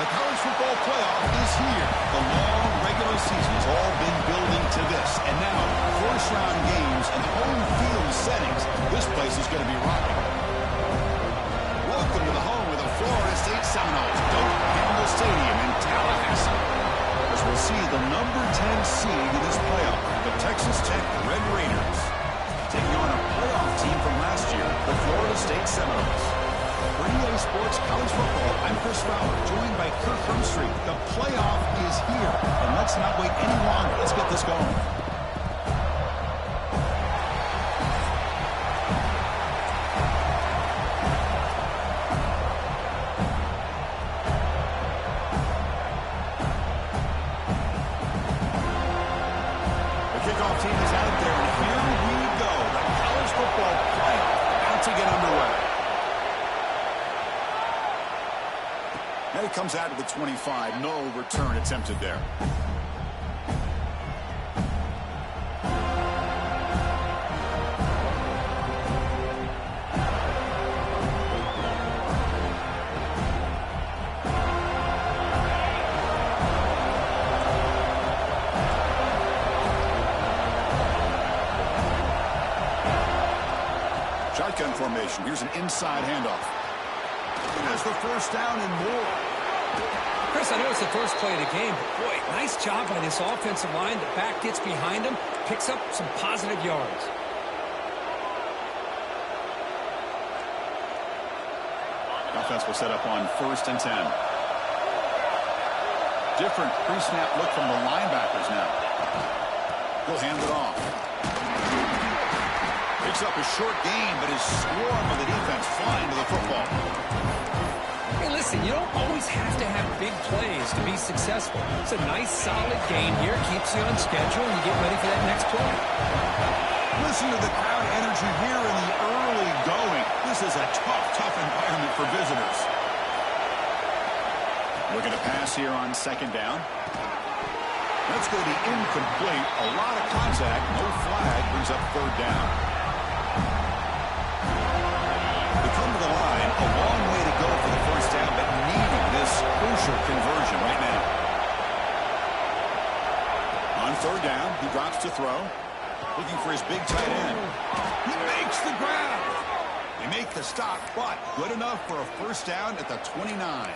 The college football playoff is here. The long regular season has all been building to this. And now, first-round games and home field settings. This place is going to be rocking. Welcome to the home of the Florida State Seminoles. Don't Campbell Stadium in Tallahassee. As we'll see the number 10 seed in this playoff, the Texas Tech Red Raiders, taking on a playoff team from last year, the Florida State Seminoles. For EA Sports College Football, I'm Chris Fowler, joined by Kirk Hermstreet. The playoff is here, and let's not wait any longer. Let's get this going. The kickoff team is out there, and here we go. The college football playoff about to get underway. And it comes out to the 25. No return attempted there. Shotgun formation. Here's an inside handoff. There's the first down and more. Chris, I know it's the first play of the game, but boy, nice job by this offensive line. The back gets behind him, picks up some positive yards. Offense will set up on 1st and 10. Different pre-snap look from the linebackers now. He'll hand it off. Picks up a short gain, but his swarm of the defense flying to the football. Hey, listen, you don't always have to have big plays to be successful. It's a nice, solid gain here. Keeps you on schedule, and you get ready for that next play. Listen to the crowd energy here in the early going. This is a tough environment for visitors. Looking to pass here on 2nd down. That's going to be incomplete. A lot of contact. No flag. Brings up 3rd down. They come to the line. A long way to go for the first down, but needing this crucial conversion right now. On 3rd down, he drops to throw. Looking for his big tight end. He makes the grab. They make the stop, but good enough for a first down at the 29.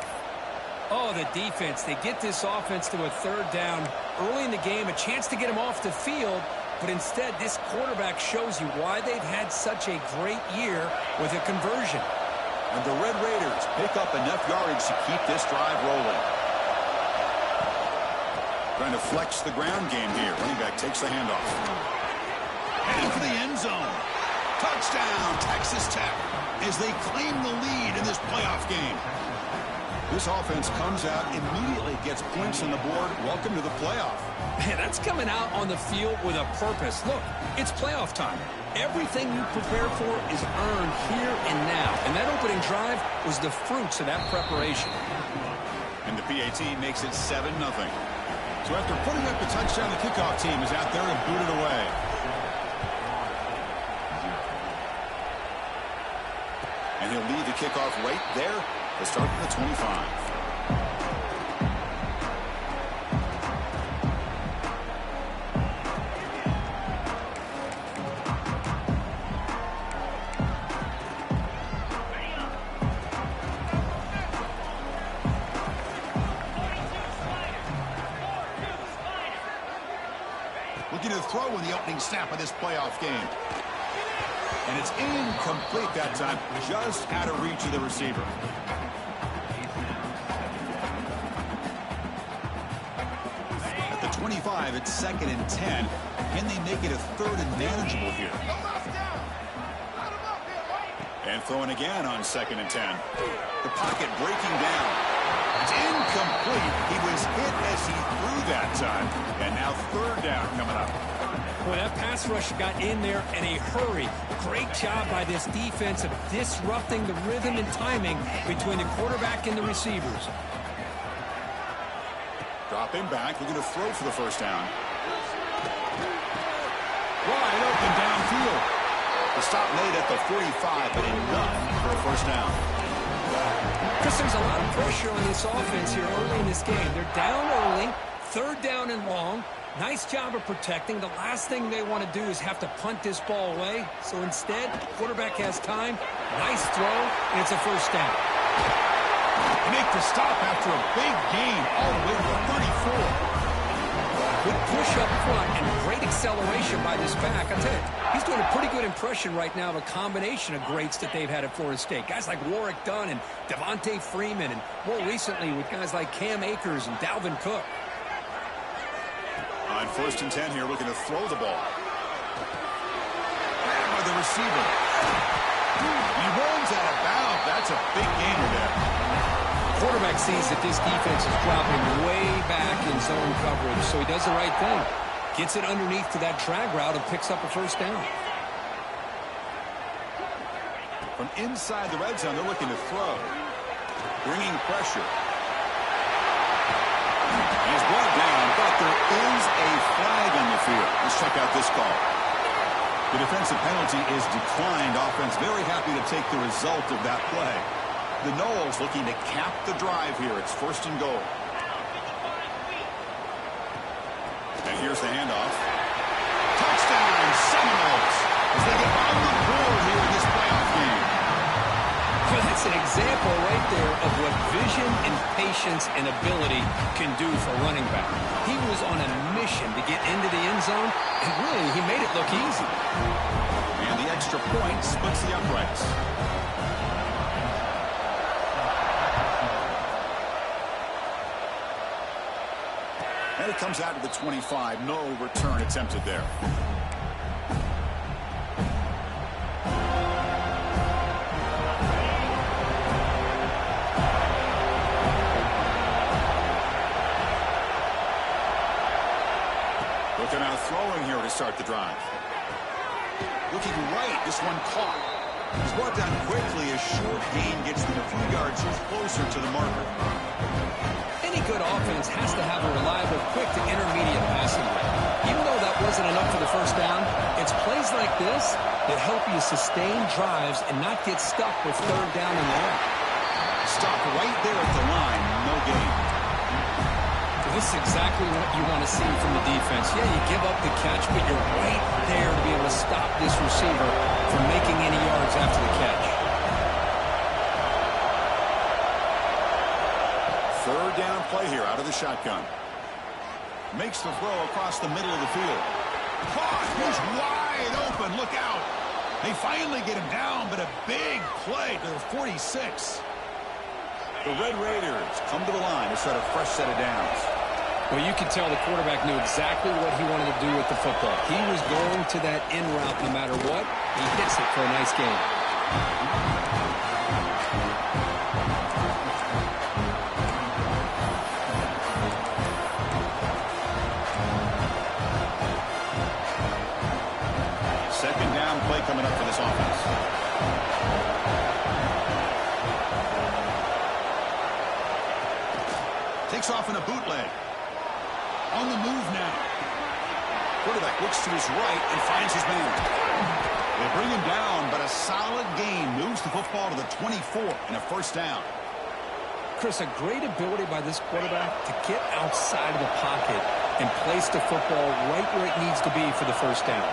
Oh, the defense. They get this offense to a 3rd down early in the game, a chance to get him off the field, but instead this quarterback shows you why they've had such a great year with a conversion. And the Red Raiders pick up enough yardage to keep this drive rolling. Trying to flex the ground game here. Running back takes the handoff. Heading for the end zone. Touchdown, Texas Tech, as they claim the lead in this playoff game. This offense comes out, immediately gets points on the board. Welcome to the playoff. Man, that's coming out on the field with a purpose. Look, it's playoff time. Everything you prepare for is earned here and now. And that opening drive was the fruits of that preparation. And the PAT makes it 7-0. So after putting up the touchdown, the kickoff team is out there to boot it away. And he'll lead the kickoff right there to start at the 25. Looking to throw in the opening snap of this playoff game. And it's incomplete that time, just out of reach of the receiver. At the 25, it's 2nd and 10. Can they make it a 3rd and manageable here? And throwing again on 2nd and 10. The pocket breaking down. It's incomplete. He was hit as he threw that time. And now 3rd down coming up. Boy, that pass rush got in there in a hurry. Great job by this defense of disrupting the rhythm and timing between the quarterback and the receivers. Dropping back, looking to throw for the first down. Wide open downfield. The stop made at the 45, but enough for a first down. Chris, there's a lot of pressure on this offense here early in this game. They're down early, third down and long. Nice job of protecting. The last thing they want to do is have to punt this ball away. So instead, quarterback has time. Nice throw, and it's a first down. They make the stop after a big gain all the way to the 34. Good push up front and great acceleration by this back. I tell you, he's doing a pretty good impression right now of a combination of greats that they've had at Florida State. Guys like Warwick Dunn and Devontae Freeman, and more recently with guys like Cam Akers and Dalvin Cook. On 1st and 10 here, looking to throw the ball. Grabbed by the receiver. He rolls out of bounds. That's a big gainer there. Quarterback sees that this defense is dropping way back in zone coverage, so he does the right thing. Gets it underneath to that drag route and picks up a first down. From inside the red zone, they're looking to throw. Bringing pressure. He's brought down, but there is a flag on the field. Let's check out this call. The defensive penalty is declined. Offense very happy to take the result of that play. The Noles looking to cap the drive here. It's 1st and goal. And here's the handoff. Touchdown, Seminoles, as they get on the board here in this playoff game. Well, that's an example right there of what vision and patience and ability can do for a running back. He was on a mission to get into the end zone, and really, he made it look easy. And the extra point splits the uprights. And it comes out to the 25. No return attempted there. Looking out throwing here to start the drive. Looking right. This one caught. He's brought down quickly. A short gain gets them a few yards closer to the marker. Any good offense has to have a reliable, quick to intermediate passing game. Even though that wasn't enough for the first down, it's plays like this that help you sustain drives and not get stuck with third down and long. Stop right there at the line. No gain. This is exactly what you want to see from the defense. Yeah, you give up the catch, but you're right there to be able to stop this receiver from making any yards after the catch. Third down play here out of the shotgun. Makes the throw across the middle of the field. Caught. He's wide open. Look out. They finally get him down, but a big play to the 46. The Red Raiders come to the line to start a fresh set of downs. Well, you can tell the quarterback knew exactly what he wanted to do with the football. He was going to that in route no matter what. He hits it for a nice game. Second down play coming up for this offense. Takes off in a bootleg. On the move now. Quarterback looks to his right and finds his man. They bring him down, but a solid gain moves the football to the 24 and a first down. Chris, a great ability by this quarterback to get outside of the pocket and place the football right where it needs to be for the first down.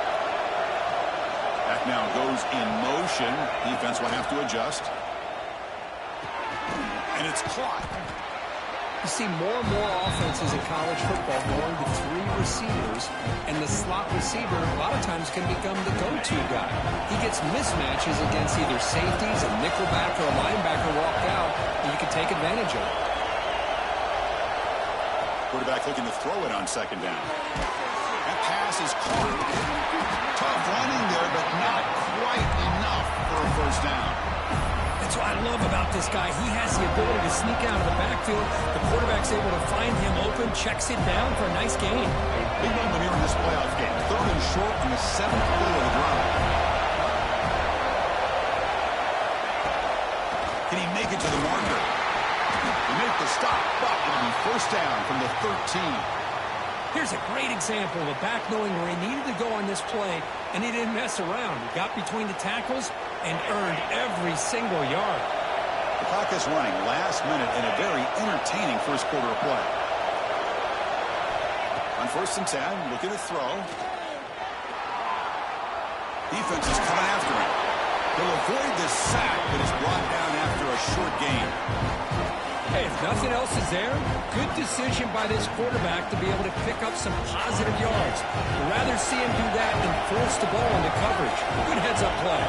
Back now goes in motion. Defense will have to adjust. And it's caught. You see more and more offenses in college football going to three receivers, and the slot receiver a lot of times can become the go-to guy. He gets mismatches against either safeties, a nickelback, or a linebacker walked out, and you can take advantage of it. Quarterback looking to throw it on second down. That pass is caught. Tough running there, but not quite enough for a first down. That's what I love about this guy. He has the ability to sneak out of the backfield. The quarterback's able to find him open, checks it down for a nice gain. Big moment here in this playoff game. Third and short on the 7th play of the drive. Can he make it to the marker? He make the stop, but it'll be first down from the 13. Here's a great example of a back knowing where he needed to go on this play, and he didn't mess around. He got between the tackles and earned every single yard. The clock is running last minute in a very entertaining first quarter of play. On 1st and 10, looking to throw. Defense is coming after him. He'll avoid this sack that is brought down after a short gain. Hey, if nothing else is there, good decision by this quarterback to be able to pick up some positive yards. I'd rather see him do that than force the ball into coverage. Good heads-up play.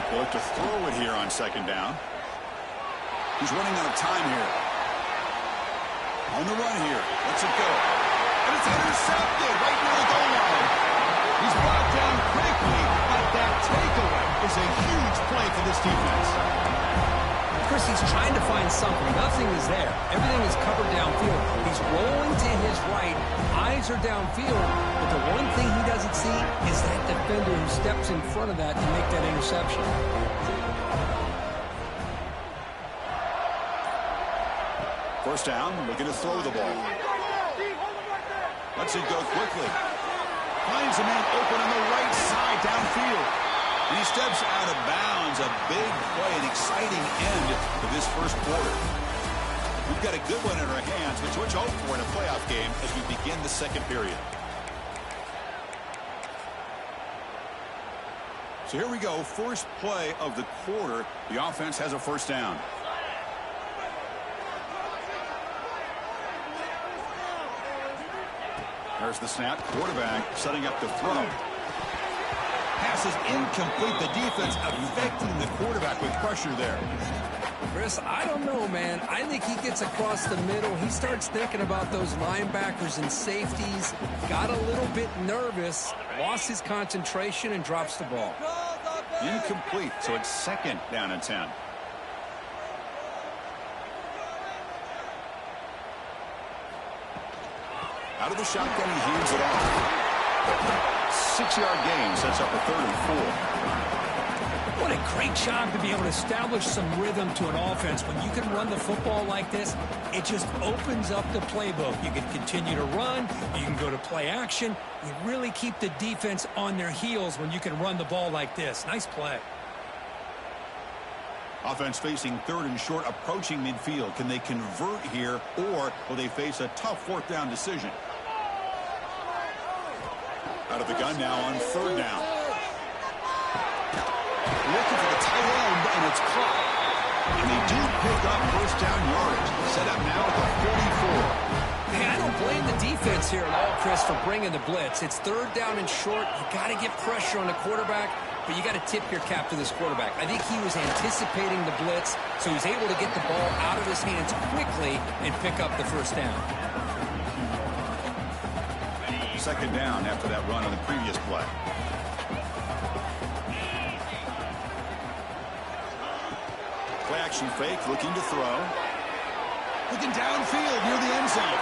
They'll look to throw it here on 2nd down. He's running out of time here. On the run here. Lets it go. And it's intercepted right near the goal line. He's brought down quickly, but that takeaway is a huge play for this defense. Chris, he's trying to find something. Nothing is there. Everything is covered downfield. He's rolling to his right. Eyes are downfield. But the one thing he doesn't see is that defender who steps in front of that to make that interception. First down, looking to throw the ball. Lets it go quickly. Finds a man open on the right side downfield. And he steps out of bounds. A big play, an exciting end to this first quarter. We've got a good one in our hands, which we're hoping for in a playoff game as we begin the second period. So here we go. First play of the quarter. The offense has a first down. There's the snap. Quarterback setting up the throw. Pass is incomplete. The defense affecting the quarterback with pressure there. Chris, I don't know, man. I think he gets across the middle. He starts thinking about those linebackers and safeties. Got a little bit nervous. Lost his concentration and drops the ball. Incomplete. So it's 2nd down and 10. Out of the shotgun, he hands it off. 6-yard gain sets up a 3rd and 4. What a great job to be able to establish some rhythm to an offense. When you can run the football like this, it just opens up the playbook. You can continue to run. You can go to play action. You really keep the defense on their heels when you can run the ball like this. Nice play. Offense facing 3rd and short, approaching midfield. Can they convert here, or will they face a tough 4th down decision? Out of the gun now on 3rd down. Looking for the tight end, and it's caught. And they do pick up first down yardage. Set up now at the 44. Hey, I don't blame the defense here at all, Chris, for bringing the blitz. It's 3rd down and short. You got to get pressure on the quarterback, but you got to tip your cap to this quarterback. I think he was anticipating the blitz, so he was able to get the ball out of his hands quickly and pick up the first down. 2nd down after that run on the previous play. Play action fake, looking to throw. Looking downfield near the end zone.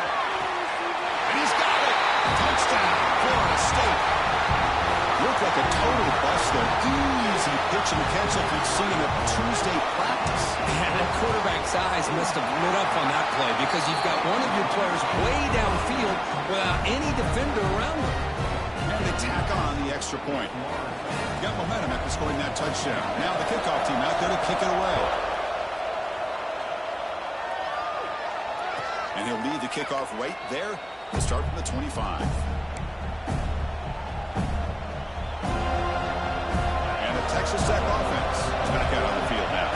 And he's got it. Touchdown, Florida State. Looked like a total bust there. Easy pitch and catch like you'd see in a Tuesday practice. Man, that quarterback's eyes must have lit up on that play because you've got one of your players way downfield without any defender around him. And they tack on the extra point. Got momentum after scoring that touchdown. Now the kickoff team out there to kick it away. And he'll lead the kickoff right there to start from the 25. And the Texas Tech offense is back out on the field now.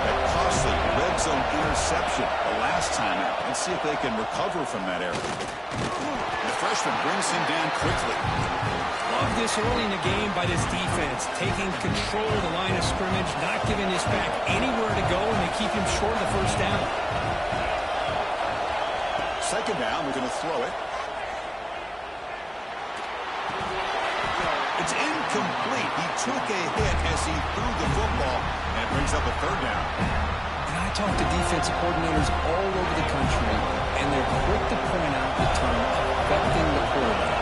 That costly red zone interception the last time out. Let's see if they can recover from that error. The freshman brings him down quickly. Love this early in the game by this defense. Taking control of the line of scrimmage, not giving this back anywhere to go, and they keep him short of the first down. 2nd down, we're going to throw it. It's incomplete. He took a hit as he threw the football, and it brings up a 3rd down. And I talk to defensive coordinators all over the country, and they're quick to point out the term affecting the quarterback.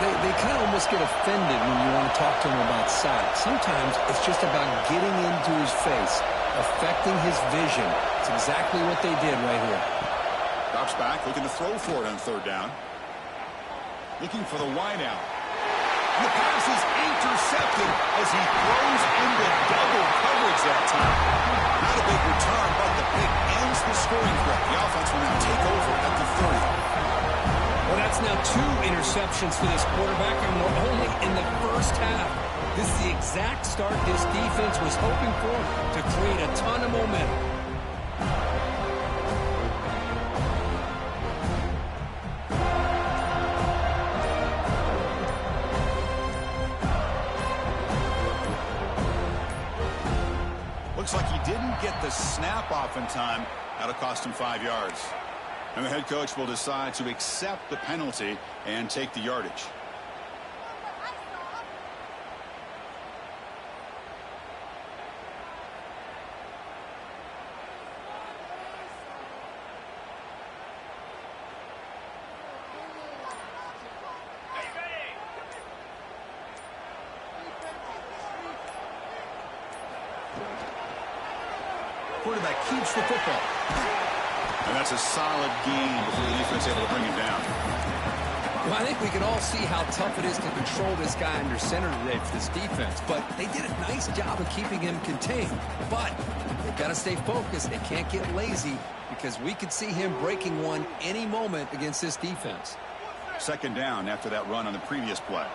They kind of almost get offended when you want to talk to them about sacks. Sometimes it's just about getting into his face, affecting his vision. It's exactly what they did right here. Drops back, looking to throw for it on 3rd down. Looking for the wide out. And the pass is intercepted as he throws into double coverage that time. Not a big return, but the pick ends the scoring threat. The offense will now take over at the 30. Well, that's now 2 interceptions for this quarterback, and we're only in the first half. This is the exact start this defense was hoping for to create a ton of momentum. Looks like he didn't get the snap off in time. That'll cost him 5 yards. And the head coach will decide to accept the penalty and take the yardage. Quarterback keeps the football. And that's a solid gain before the defense able to bring him down. Well, I think we can all see how tough it is to control this guy under center today for this defense. But they did a nice job of keeping him contained. But they've got to stay focused. They can't get lazy because we could see him breaking one any moment against this defense. Second down after that run on the previous play.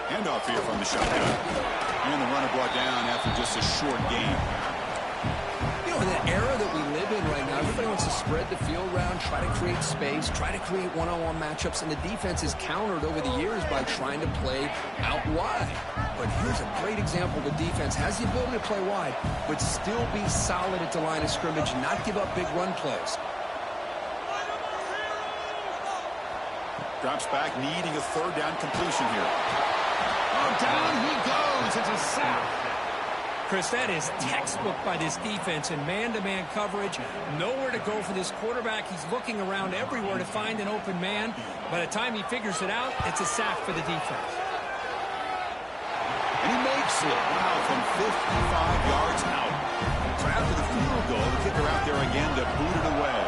Handoff here from the shotgun. And the runner brought down after just a short gain. You know, in the era that we live in right now, everybody wants to spread the field around, try to create space, try to create one-on-one matchups, and the defense is countered over the years by trying to play out wide. But here's a great example. The defense has the ability to play wide, but still be solid at the line of scrimmage, not give up big run plays. Drops back, needing a third down completion here. Oh, down he goes. It's a sack. Chris, that is textbook by this defense in man-to-man coverage. Nowhere to go for this quarterback. He's looking around everywhere to find an open man. By the time he figures it out, it's a sack for the defense. And he makes it. Wow, from 55 yards out. So after the field goal, the kicker out there again to boot it away.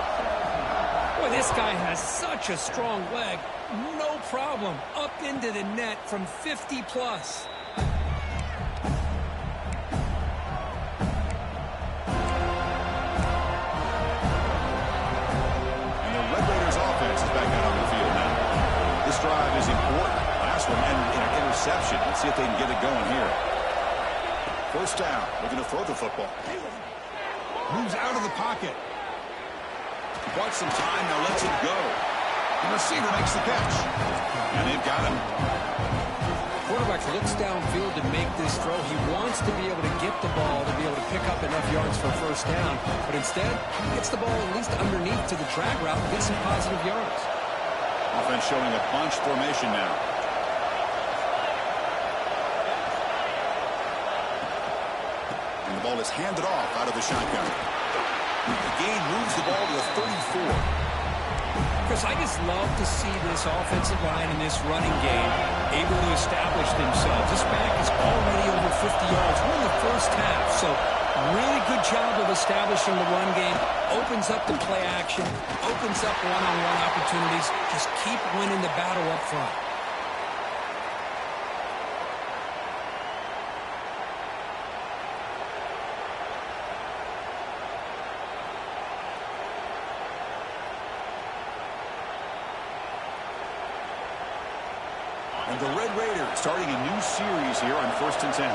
Boy, this guy has such a strong leg. No problem. Up into the net from 50-plus. And the Red Raiders offense is back out on the field now. This drive is important. Last one ended in an interception. Let's see if they can get it going here. First down. Looking to throw the football. Moves out of the pocket. Bought some time, now lets it go. The receiver makes the catch. And they've got him. Quarterback looks downfield to make this throw. He wants to be able to get the ball to be able to pick up enough yards for a first down. But instead, he gets the ball at least underneath to the drag route and gets some positive yards. Offense showing a bunch formation now. And the ball is handed off out of the shotgun. The gain moves the ball to the 34. Chris, I just love to see this offensive line in this running game able to establish themselves. This back is already over 50 yards. We're in the first half, so really good job of establishing the run game. Opens up the play action, opens up one-on-one opportunities. Just keep winning the battle up front. And the Red Raiders starting a new series here on 1st and 10.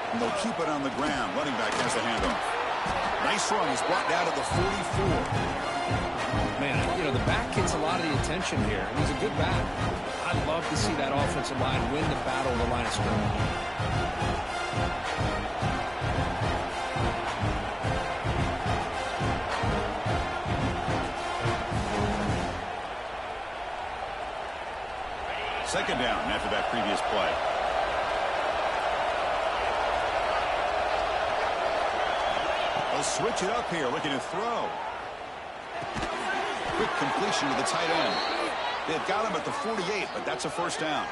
And they'll keep it on the ground. Running back has the handoff. Nice run. He's brought down to the 44. Man, you know, the back gets a lot of the attention here. And he's a good back. I'd love to see that offensive line win the battle of the line of scrimmage. Second down after that previous play. They'll switch it up here, looking to throw. Quick completion to the tight end. They've got him at the 48, but that's a first down.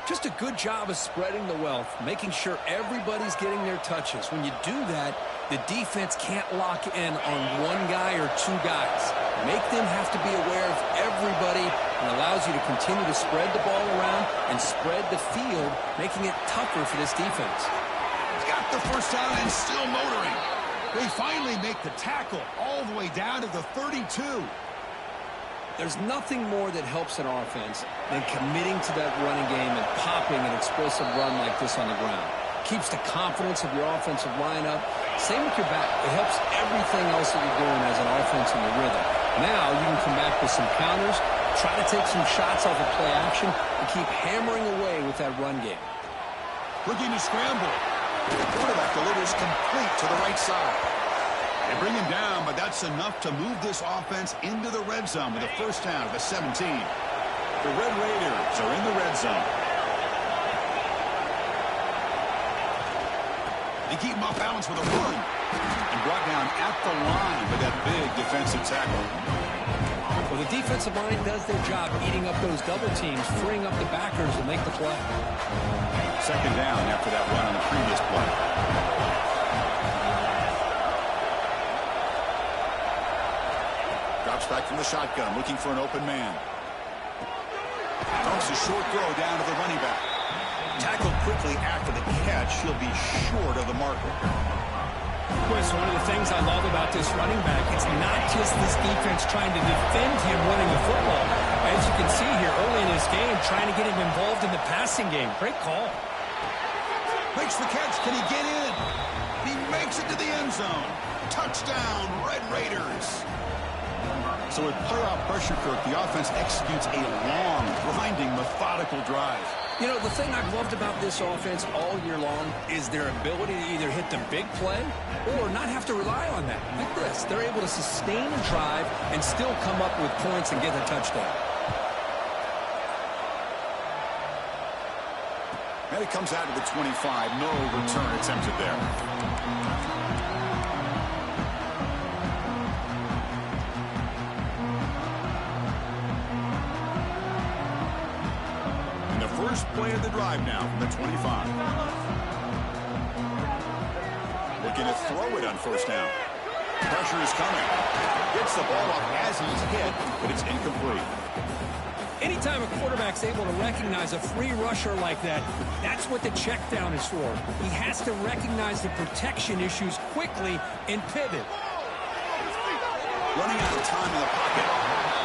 Just a good job of spreading the wealth, making sure everybody's getting their touches. When you do that, The defense can't lock in on one guy or two guys. Make them have to be aware of everybody, and allows you to continue to spread the ball around and spread the field, making it tougher for this defense. He's got the first down and still motoring. They finally make the tackle all the way down to the 32. There's nothing more that helps an offense than committing to that running game and popping an explosive run like this on the ground. Keeps the confidence of your offensive line up. Same with your back. It helps everything else that you're doing as an offense in the rhythm. Now you can come back with some counters, try to take some shots off of play action, and keep hammering away with that run game. Looking to scramble. The quarterback delivers complete to the right side. They bring him down, but that's enough to move this offense into the red zone with a first down at the 17. The Red Raiders are in the red zone. They keep him off balance with a run. And brought down at the line with that big defensive tackle. Well, the defensive line does their job eating up those double teams, freeing up the backers to make the play. Second down after that run on the previous play. Drops back from the shotgun, looking for an open man. Dumps a short throw down to the running back. Tackled quickly after the catch. He'll be short of the marker. Chris, one of the things I love about this running back, it's not just this defense trying to defend him running the football. As you can see here early in this game, trying to get him involved in the passing game. Great call. Makes the catch. Can he get in? He makes it to the end zone. Touchdown, Red Raiders. So with playoff pressure, Kirk, the offense executes a long, grinding, methodical drive. You know, the thing I've loved about this offense all year long is their ability to either hit the big play or not have to rely on that. Like this, they're able to sustain a drive and still come up with points and get a touchdown. And it comes out to the 25. No return attempted there. First play of the drive now from the 25. Looking to throw it on first down. Pressure is coming. Gets the ball off as he's hit, but it's incomplete. Anytime a quarterback's able to recognize a free rusher like that, that's what the check down is for. He has to recognize the protection issues quickly and pivot. Running out of time in the pocket.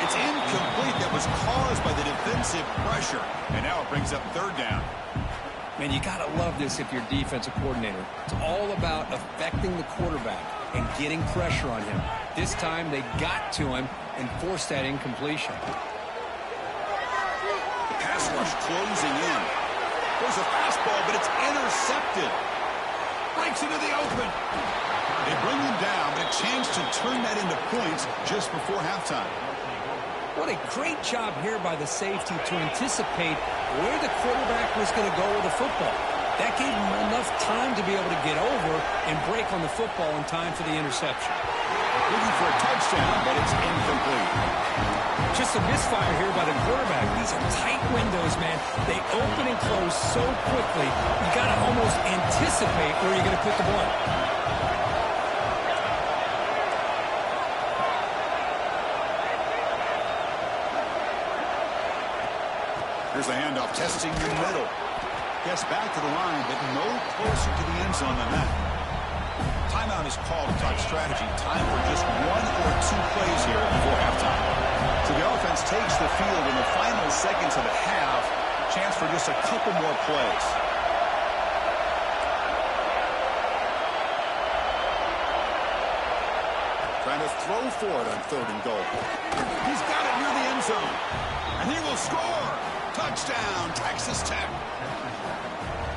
It's incomplete. That was caused by the defensive pressure. And now it brings up third down. Man, you got to love this if you're a defensive coordinator. It's all about affecting the quarterback and getting pressure on him. This time they got to him and forced that incompletion. The pass rush closing in. There's a fastball, but it's intercepted. Breaks into the open. They bring him down, but a chance to turn that into points just before halftime. What a great job here by the safety to anticipate where the quarterback was going to go with the football. That gave him enough time to be able to get over and break on the football in time for the interception. Looking for a touchdown, but it's incomplete. Just a misfire here by the quarterback. These are tight windows, man. They open and close so quickly, you got to almost anticipate where you're going to put the ball. Here's the handoff, testing the middle. Gets back to the line, but no closer to the end zone than that. Timeout is called to talk strategy. Time for just one or two plays here before halftime. So the offense takes the field in the final seconds of the half. Chance for just a couple more plays. Trying to throw for it on third and goal. He's got it near the end zone. And he will score. Touchdown, Texas Tech.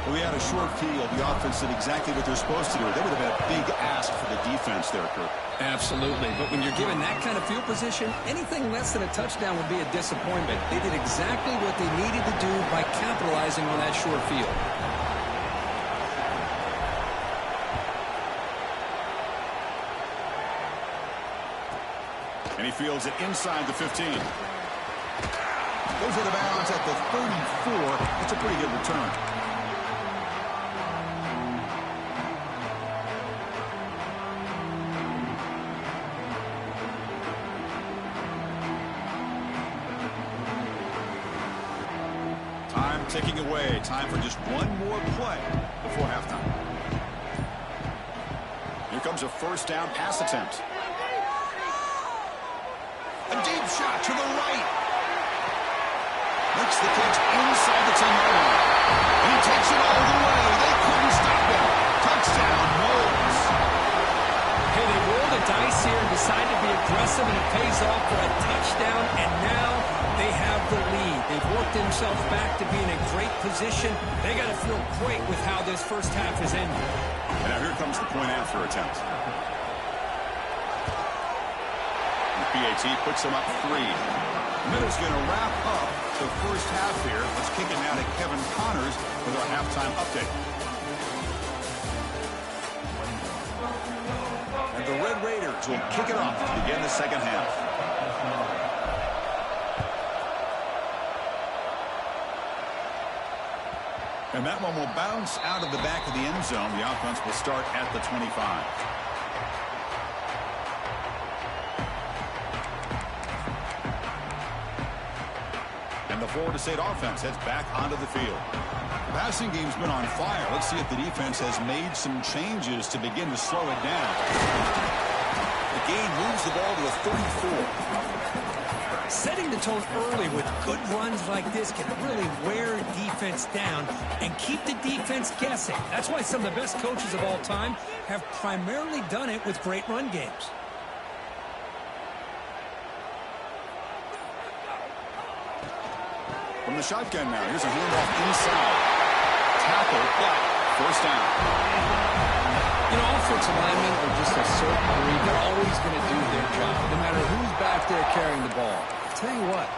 Well, we had a short field. The offense did exactly what they're supposed to do. That would have been a big ask for the defense there, Kirk. Absolutely. But when you're given that kind of field position, anything less than a touchdown would be a disappointment. They did exactly what they needed to do by capitalizing on that short field. And he fields it inside the 15. Goes to the bounds at the 34. That's a pretty good return. Ticking away. Time for just one more play before halftime. Here comes a first down pass attempt. A deep shot to the right. Makes the catch inside the 10-yard line. And he takes it all the way. They couldn't stop him. Touchdown, Wolves. Hey, they rolled the dice here and decided to be aggressive, and it pays off for a touchdown, and now they have the lead. They've worked themselves back to be in a great position. They got to feel great with how this first half has ended. And now here comes the point after attempt. BAT puts him up 3. Miller's going to wrap up the first half here. Let's kick it now to Kevin Connors with our halftime update. And the Red Raiders will kick it off to begin the second half. And that one will bounce out of the back of the end zone. The offense will start at the 25. And the Florida State offense heads back onto the field. The passing game's been on fire. Let's see if the defense has made some changes to begin to slow it down. The game moves the ball to a 34. Setting the tone early with good runs like this can really wear a defense down and keep the defense guessing. That's why some of the best coaches of all time have primarily done it with great run games. From the shotgun now, here's a handoff inside. Tackle, but first down. You know, offensive linemen are just a certain breed. They're always going to do their job, no matter who's back there carrying the ball. I'll tell you what,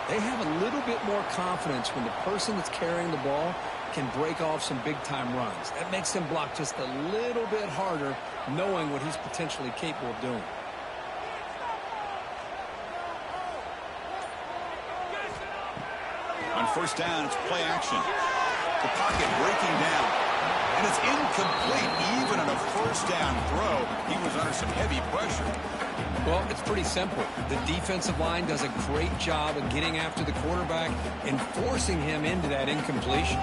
they have a little bit more confidence when the person that's carrying the ball can break off some big-time runs. That makes them block just a little bit harder, knowing what he's potentially capable of doing. On first down, it's play action. The pocket breaking down. And it's incomplete. Even on a first down throw, he was under some heavy pressure. Well, it's pretty simple. The defensive line does a great job of getting after the quarterback and forcing him into that incompletion.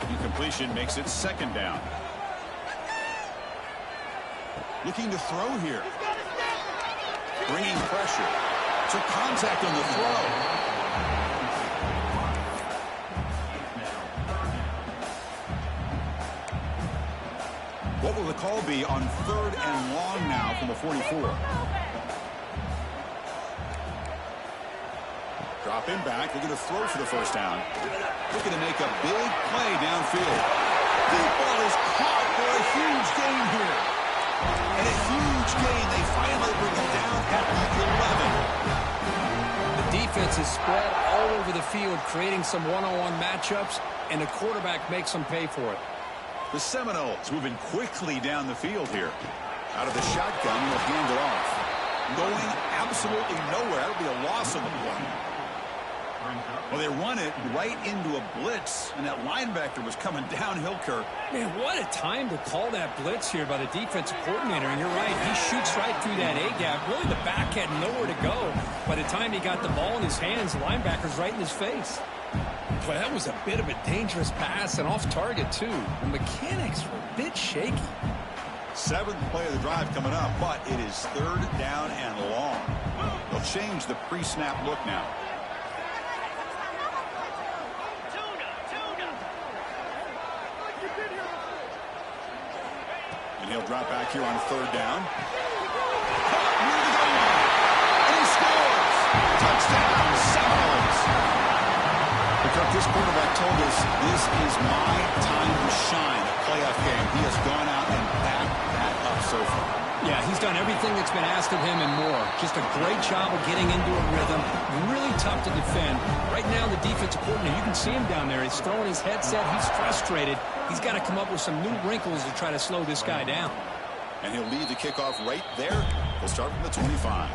Incompletion makes it second down. Looking to throw here. Bringing pressure. Took contact on the throw. What will the call be on third and long now from the 44? Drop him back. They're going to throw for the first down. Looking to make a big play downfield. The ball is caught for a huge gain here. And a huge gain. They finally bring him down at the 11. The defense is spread all over the field, creating some one-on-one matchups, and the quarterback makes them pay for it. The Seminoles moving quickly down the field here. Out of the shotgun, will hand it off. Going absolutely nowhere. That'll be a loss on the play. Well, they run it right into a blitz, and that linebacker was coming downhill, Kirk. Man, what a time to call that blitz here by the defensive coordinator. And you're right, he shoots right through that A-gap. Really, the back had nowhere to go. By the time he got the ball in his hands, the linebacker's right in his face. Boy, that was a bit of a dangerous pass and off target, too. The mechanics were a bit shaky. Seventh play of the drive coming up, but it is third down and long. They'll change the pre-snap look now. And he'll drop back here on third down. Near the goal line. And he scores! Touchdown, Seminoles! This quarterback told us this is my time to shine, a playoff game. He has gone out and backed that up so far. Yeah, he's done everything that's been asked of him and more. Just a great job of getting into a rhythm. Really tough to defend. Right now, the defensive coordinator, you can see him down there. He's throwing his headset. He's frustrated. He's got to come up with some new wrinkles to try to slow this guy down. And he'll lead the kickoff right there. We'll start from the 25.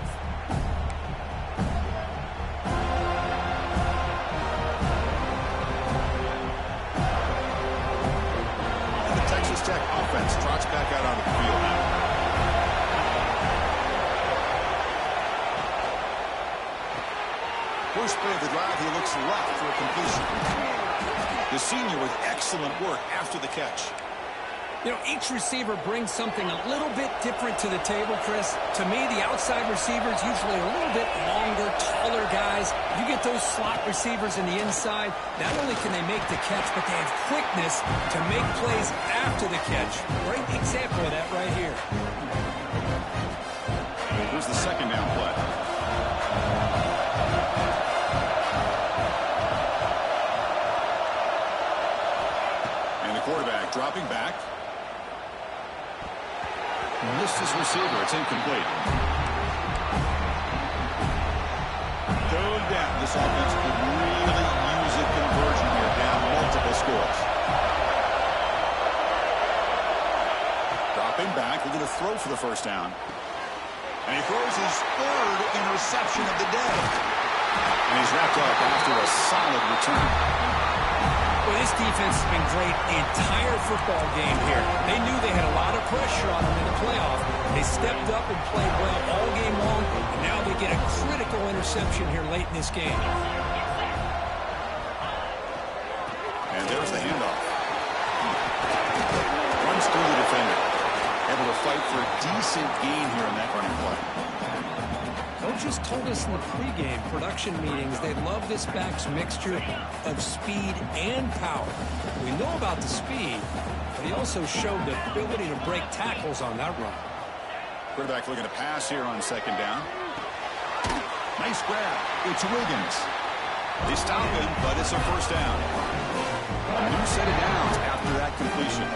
Tech offense trots back out onto the field now. First play of the drive, he looks left for a completion. The senior with excellent work after the catch. You know, each receiver brings something a little bit different to the table, Chris. To me, the outside receivers usually a little bit longer, taller guys. You get those slot receivers in the inside, not only can they make the catch, but they have quickness to make plays after the catch. Great example of that right here. Here's the second down play. And the quarterback dropping back. Missed his receiver. It's incomplete. Third down. This offense could really use a conversion here. Down multiple scores. Dropping back. We're going to throw for the first down. And he throws his third interception of the day. And he's wrapped up after a solid return. Well, this defense has been great the entire football game here. They knew they had a lot of pressure on them in the playoff. They stepped up and played well all game long, and now they get a critical interception here late in this game. And there's the handoff. Runs through the defender. Able to fight for a decent gain here in that running play. Coaches told us in the pregame production meetings they love this back's mixture of speed and power. We know about the speed, but he also showed the ability to break tackles on that run. Quarterback looking to pass here on second down. Nice grab. It's Wiggins. They stop him, but it's a first down. A new set of downs after that completion.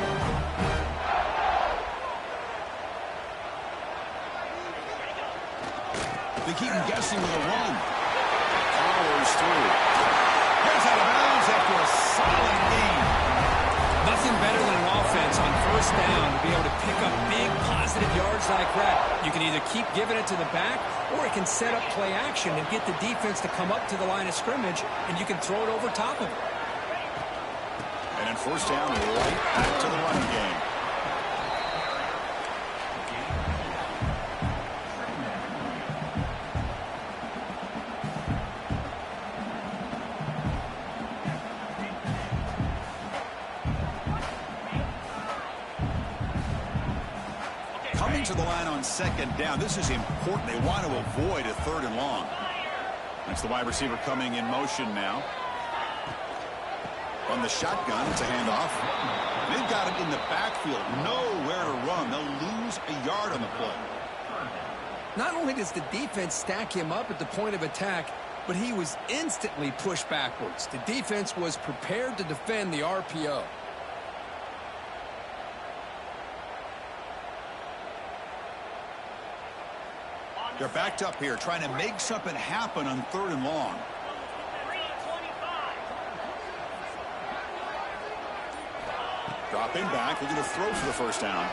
They keep him guessing with a run. Powers through. Here's out of bounds after a solid gain. Nothing better than an offense on first down to be able to pick up big positive yards like that. You can either keep giving it to the back, or it can set up play action and get the defense to come up to the line of scrimmage, and you can throw it over top of it. And then first down, right back to the running game. Coming to the line on second down. This is important. They want to avoid a third and long. That's the wide receiver coming in motion now. On the shotgun, it's a handoff. They've got him in the backfield. Nowhere to run. They'll lose a yard on the play. Not only does the defense stack him up at the point of attack, but he was instantly pushed backwards. The defense was prepared to defend the RPO. They're backed up here, trying to make something happen on third and long. Dropping back, looking to throw for the first down.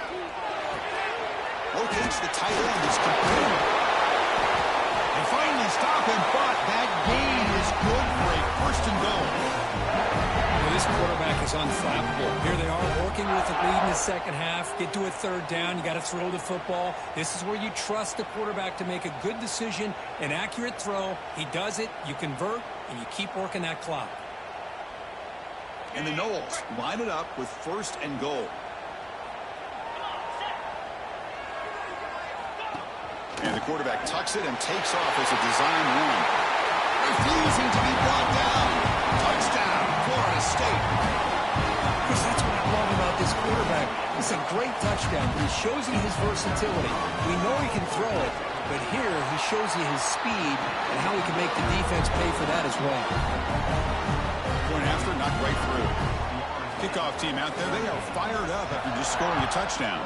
Locates the tight end. It's complete. They finally stop him, but that gain is good for a first and goal. Well, this quarterback is unflappable. Here they are working with the lead in the second half. Get to a third down. You got to throw the football. This is where you trust the quarterback to make a good decision, an accurate throw. He does it, you convert, and you keep working that clock. And the Knowles line it up with first and goal. And the quarterback tucks it and takes off as a design run. Refusing to be brought down. Touchdown, Florida State. Because that's what I love about this quarterback. It's a great touchdown, but he shows you his versatility. We know he can throw it, but here he shows you his speed and how he can make the defense pay for that as well. Point after, knocked right through. Kickoff team out there, they are fired up after just scoring a touchdown.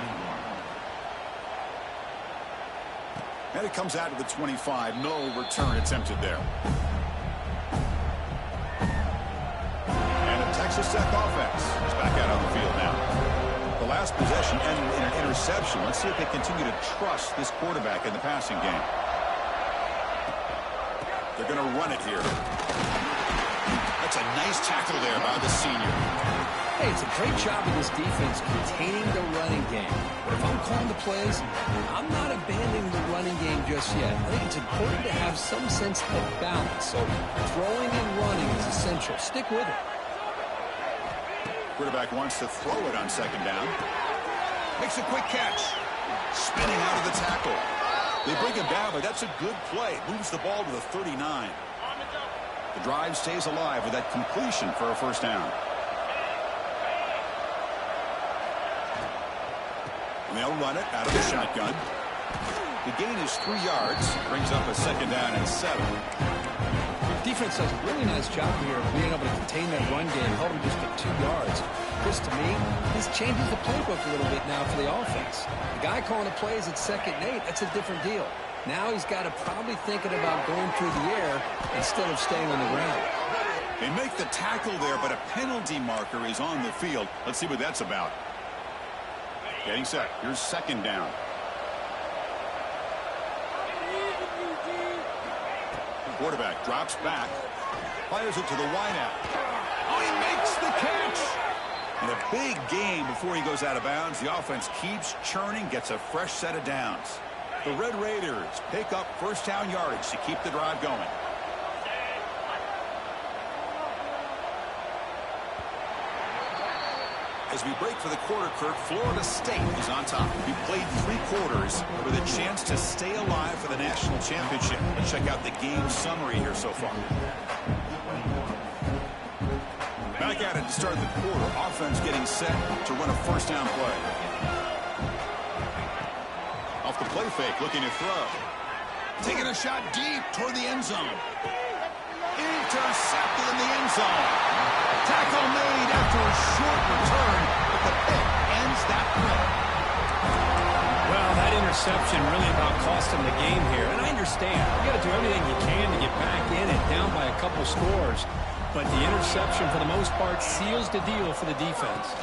And it comes out to the 25. No return attempted there. And a Texas Tech offense is back out on the field now. The last possession ended in an interception. Let's see if they continue to trust this quarterback in the passing game. They're going to run it here. That's a nice tackle there by the senior. Hey, it's a great job of this defense containing the running game. But if I'm calling the plays, I'm not abandoning the running game just yet. I think it's important to have some sense of balance. So throwing and running is essential. Stick with it. Quarterback wants to throw it on second down. Makes a quick catch. Spinning out of the tackle. They bring him down, but that's a good play. Moves the ball to the 39. The drive stays alive with that completion for a first down. And they'll run it out of the shotgun. The gain is 3 yards. Brings up a second down and 7. Defense does a really nice job here of being able to contain that run game, held him just at 2 yards. Chris, to me, this changes the playbook a little bit now for the offense. The guy calling the plays at 2nd and 8, that's a different deal. Now he's got to probably thinking about going through the air instead of staying on the ground. They make the tackle there, but a penalty marker is on the field. Let's see what that's about. Getting set. Here's second down. Quarterback drops back. Fires it to the wideout. Oh, he makes the catch. And a big gain before he goes out of bounds. The offense keeps churning, gets a fresh set of downs. The Red Raiders pick up first down yardage to keep the drive going. As we break for the quarter, Kirk, Florida State is on top. We played 3 quarters with a chance to stay alive for the national championship. Let's check out the game summary here so far. Back at it to start the quarter. Offense getting set to run a first down play. Off the play fake, looking to throw. Taking a shot deep toward the end zone. Intercepted in the end zone. Tackle made after a short return, but the pick ends that play. Well, that interception really about cost him the game here. And I understand. You got to do everything you can to get back in and down by a couple scores. But the interception, for the most part, seals the deal for the defense.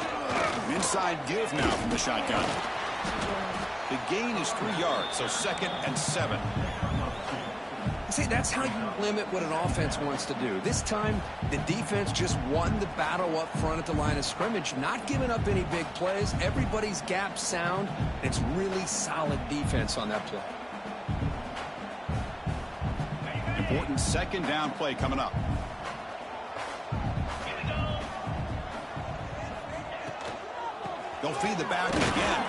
Inside give now from the shotgun. The gain is 3 yards, so 2nd and 7. See, that's how you limit what an offense wants to do. This time, the defense just won the battle up front at the line of scrimmage, not giving up any big plays. Everybody's gap sound. It's really solid defense on that play. Important second down play coming up. They'll feed the back again.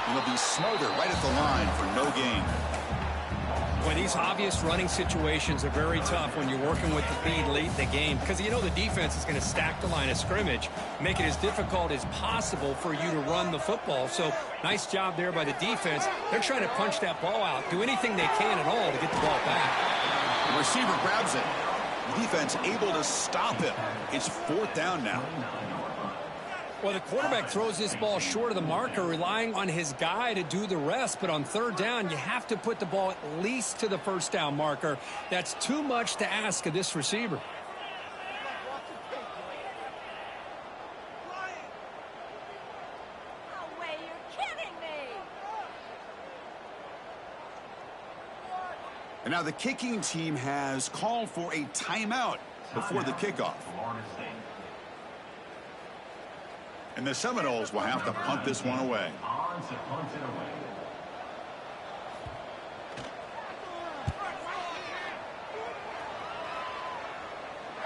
And they'll be smothered right at the line for no gain. Boy, these obvious running situations are very tough when you're working with the lead late in the game because you know the defense is going to stack the line of scrimmage, make it as difficult as possible for you to run the football. So nice job there by the defense. They're trying to punch that ball out, do anything they can at all to get the ball back. The receiver grabs it. The defense able to stop him. It's 4th down now. Well, the quarterback throws this ball short of the marker, relying on his guy to do the rest. But on 3rd down, you have to put the ball at least to the first down marker. That's too much to ask of this receiver. No way, you're kidding me. And now the kicking team has called for a timeout before the kickoff. And the Seminoles will have to punt this one away.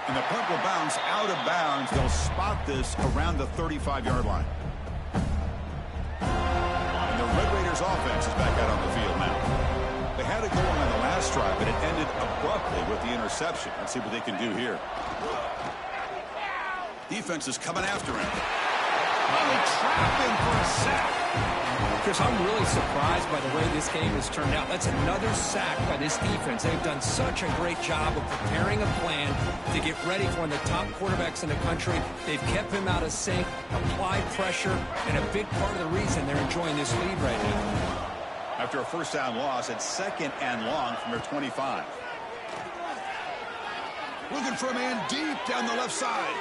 And the punt will bounce out of bounds. They'll spot this around the 35-yard line. And the Red Raiders offense is back out on the field now. They had it going on the last drive, but it ended abruptly with the interception. Let's see what they can do here. Defense is coming after him. They trap him for a sack. Chris, I'm really surprised by the way this game has turned out. That's another sack by this defense. They've done such a great job of preparing a plan to get ready for one of the top quarterbacks in the country. They've kept him out of sync, applied pressure, and a big part of the reason they're enjoying this lead right now. After a first down loss, it's 2nd and long from their 25. Looking for a man deep down the left side.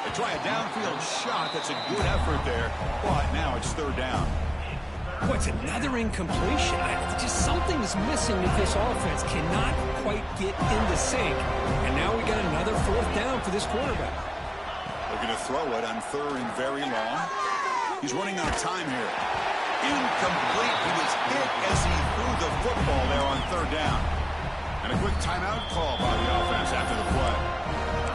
They try a downfield shot. That's a good effort there, but now it's 3rd down. Boy, it's another incompletion. Just something is missing with this offense. Cannot quite get into sync. And now we got another 4th down for this quarterback. Looking to throw it on 3rd and very long. He's running out of time here. Incomplete. He was hit as he threw the football there on 3rd down. And a quick timeout call by the offense after the play.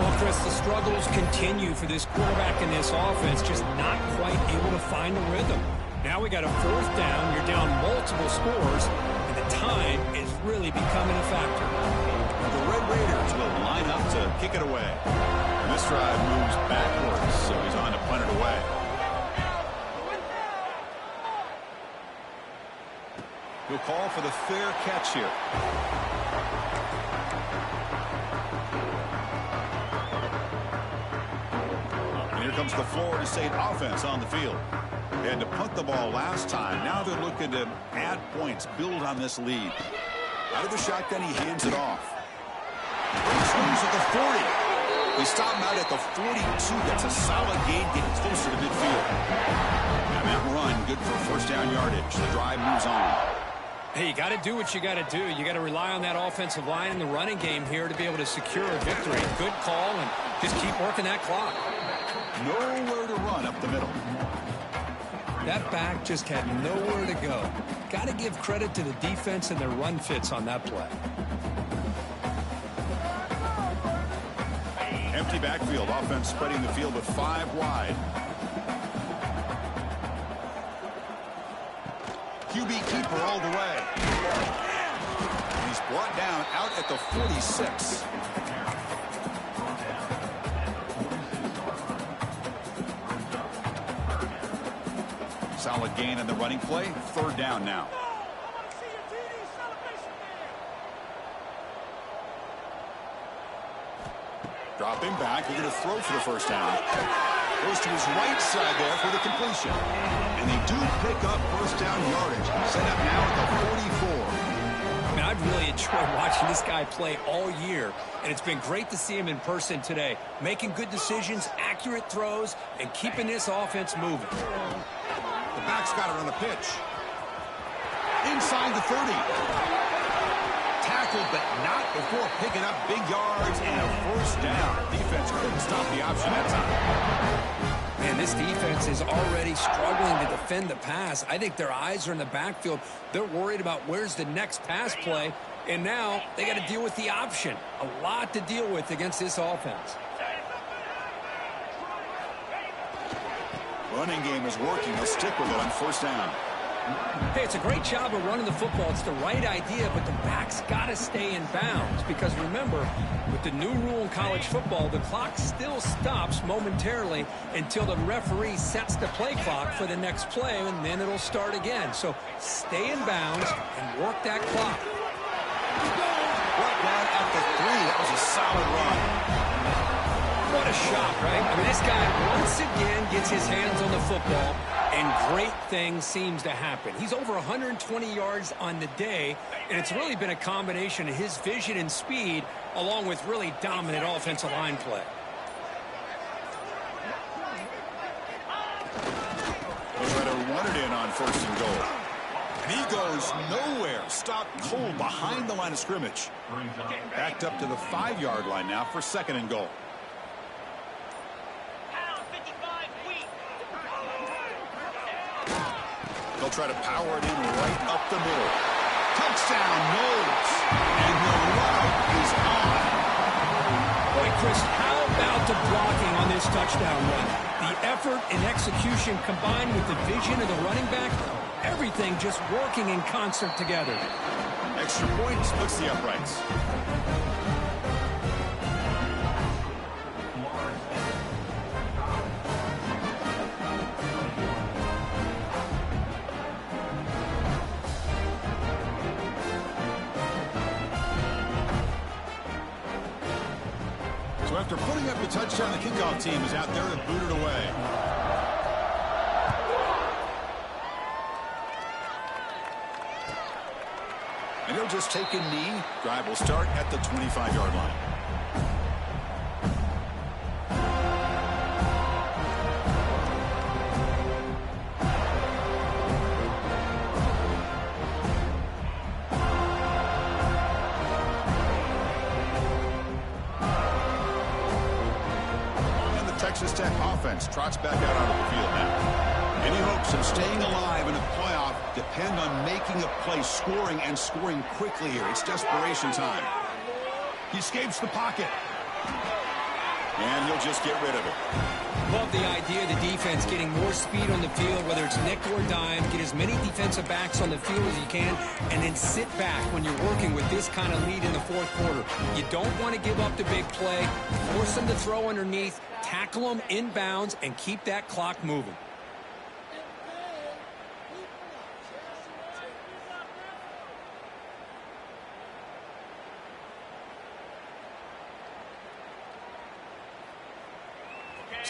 Well, Chris, the struggles continue for this quarterback in this offense, just not quite able to find a rhythm. Now we got a 4th down. You're down multiple scores, and the time is really becoming a factor. Well, the Red Raiders will line up to kick it away. And this drive moves backwards, so he's on to punt it away. He'll call for the fair catch here. And here comes the Florida State offense on the field. They had to punt the ball last time. Now they're looking to add points, build on this lead. Out of the shotgun, he hands it off. He swings at the 40. We stop him out at the 42. That's a solid gain, getting closer to midfield. And that run, good for 1st down yardage. The drive moves on. Hey, you got to do what you got to do. You got to rely on that offensive line in the running game here to be able to secure a victory. Good call, and just keep working that clock. Nowhere to run up the middle. That back just had nowhere to go. Got to give credit to the defense and their run fits on that play. Empty backfield. Offense spreading the field with 5 wide. QB keeper all the way. And he's brought down out at the 46. Solid gain in the running play. 3rd down now. Dropping back. They're going to throw for the 1st down. Goes to his right side there for the completion. And they do pick up 1st down yardage. Set up now at the 44. I mean, I've really enjoyed watching this guy play all year, and it's been great to see him in person today, making good decisions, accurate throws, and keeping this offense moving. The back's got it on the pitch. Inside the 30. Tackled, but not before picking up big yards and a 1st down. Defense couldn't stop the option that time. Man, this defense is already struggling to defend the pass. I think their eyes are in the backfield. They're worried about where's the next pass play, and now they got to deal with the option. A lot to deal with against this offense. Running game is working. They'll stick with it on 1st down. Hey, it's a great job of running the football. It's the right idea, but the back's got to stay in bounds because, remember, with the new rule in college football, the clock still stops momentarily until the referee sets the play clock for the next play, and then it'll start again. So stay in bounds and work that clock. Right down at the 3. That was a solid run. What a shot, right? I mean, this guy once again gets his hands on the football, and great things seems to happen. He's over 120 yards on the day, and it's really been a combination of his vision and speed along with really dominant offensive line play. They'll try to run it in on 1st and goal. And he goes nowhere. Stopped cold behind the line of scrimmage. Backed up to the 5-yard line now for 2nd and goal. They'll try to power it in right up the middle. Touchdown, Knowles. And the route is on. Boy, Chris, how about the blocking on this touchdown run? The effort and execution combined with the vision of the running back, everything just working in concert together. Extra point splits the uprights. So after putting up a touchdown, the kickoff team is out there to boot it away. And he'll just take a knee. Drive will start at the 25-yard line. Texas Tech offense trots back out onto the field now. Any hopes of staying alive in a playoff depend on making a play, scoring, and scoring quickly here. It's desperation time. He escapes the pocket. And he'll just get rid of it. Love the idea of the defense getting more speed on the field, whether it's nickel or dime, get as many defensive backs on the field as you can, and then sit back when you're working with this kind of lead in the fourth quarter. You don't want to give up the big play, force them to throw underneath, tackle them inbounds, and keep that clock moving.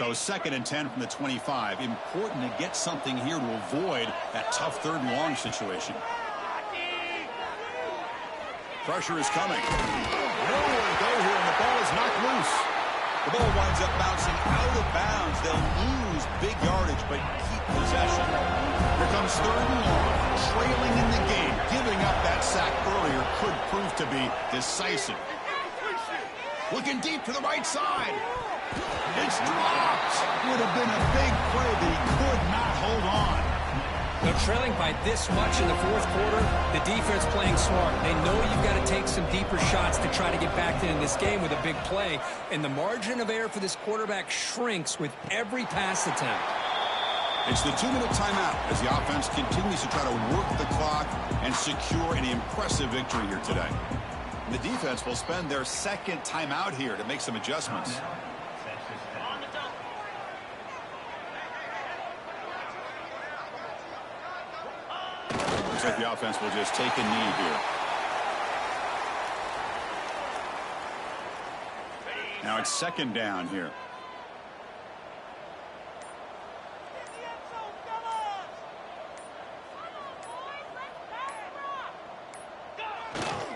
So 2nd and 10 from the 25. Important to get something here to avoid that tough 3rd and long situation. Pressure is coming. Nowhere to go here, and the ball is knocked loose. The ball winds up bouncing out of bounds. They'll lose big yardage, but keep possession. Here comes 3rd and long. Trailing in the game. Giving up that sack earlier could prove to be decisive. Looking deep to the right side. It's dropped. Would have been a big play, but he could not hold on. They're trailing by this much in the fourth quarter. The defense playing smart. They know you've got to take some deeper shots to try to get back into this game with a big play. And the margin of error for this quarterback shrinks with every pass attempt. It's the 2-minute timeout as the offense continues to try to work the clock and secure an impressive victory here today. And the defense will spend their 2nd timeout here to make some adjustments. Looks like the offense will just take a knee here. Now it's 2nd down here.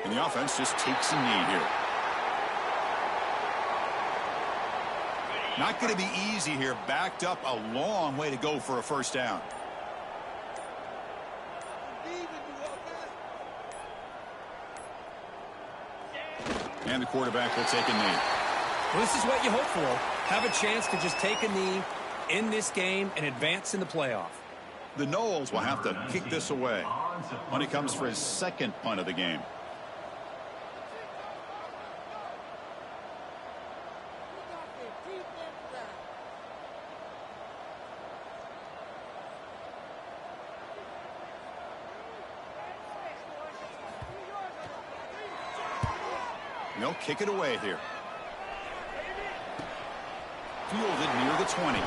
And the offense just takes a knee here. Not going to be easy here. Backed up a long way to go for a 1st down. And the quarterback will take a knee. Well, this is what you hope for. Have a chance to just take a knee in this game and advance in the playoff. The Noles will have to kick this away when he comes for his 2nd punt of the game. They'll kick it away here. Fielded near the 20.